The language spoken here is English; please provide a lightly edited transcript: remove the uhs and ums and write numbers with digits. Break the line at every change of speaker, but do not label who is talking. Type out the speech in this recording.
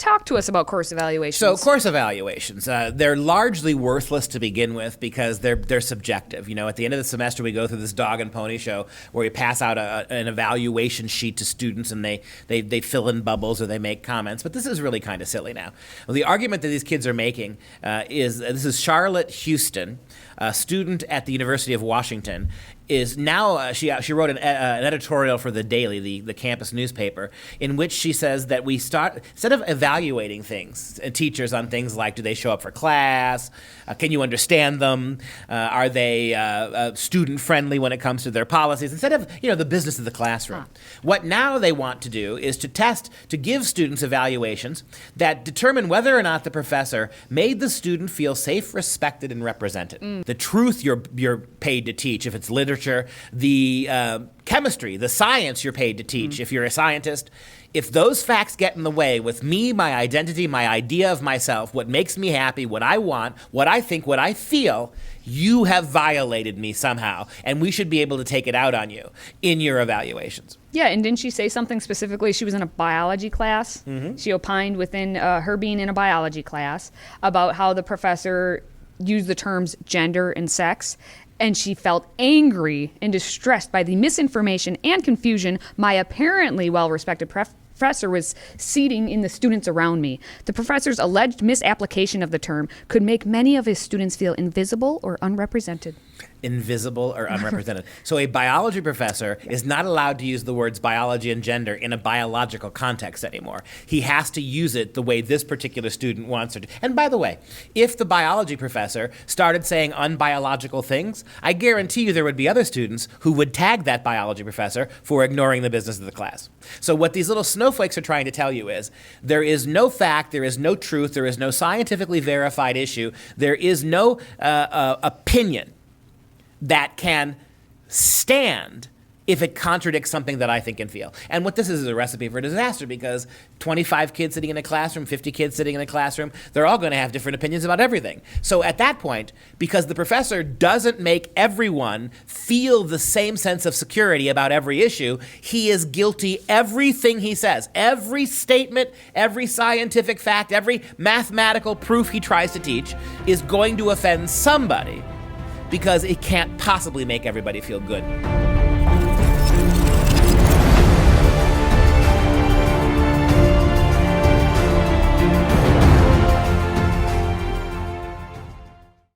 Talk to us about course evaluations.
So course evaluations, they're largely worthless to begin with because they're subjective. You know, at the end of the semester, we go through this dog and pony show where we pass out an evaluation sheet to students and they fill in bubbles or they make comments. But this is really kind of silly now. Well, the argument that these kids are making this is Charlotte Houston, a student at the University of Washington, is now, she wrote an editorial for The Daily, the campus newspaper, in which she says that we start, instead of evaluating things, teachers on things like, do they show up for class, can you understand them, are they student-friendly when it comes to their policies, instead of, the business of the classroom. What now they want to do is to give students evaluations that determine whether or not the professor made the student feel safe, respected, and represented. The truth you're paid to teach, if it's literature, the chemistry, the science you're paid to teach, if you're a scientist, if those facts get in the way with me, my identity, my idea of myself, what makes me happy, what I want, what I think, what I feel, you have violated me somehow, and we should be able to take it out on you in your evaluations.
Yeah, and didn't she say something specifically? She was in a biology class. She opined within her being in a biology class about how the professor used the terms gender and sex, and she felt angry and distressed by the misinformation and confusion my apparently well-respected professor was seeding in the students around me. The professor's alleged misapplication of the term could make many of his students feel invisible or unrepresented.
Invisible or unrepresented. So a biology professor is not allowed to use the words biology and gender in a biological context anymore. He has to use it the way this particular student wants her to. And by the way, if the biology professor started saying unbiological things, I guarantee you there would be other students who would tag that biology professor for ignoring the business of the class. So what these little snowflakes are trying to tell you is there is no fact, there is no truth, there is no scientifically verified issue, there is no opinion that can stand if it contradicts something that I think and feel. And what this is a recipe for disaster, because 25 kids sitting in a classroom, 50 kids sitting in a classroom, they're all going to have different opinions about everything. So at that point, because the professor doesn't make everyone feel the same sense of security about every issue, he is guilty everything he says. Every statement, every scientific fact, every mathematical proof he tries to teach is going to offend somebody, because it can't possibly make everybody feel good.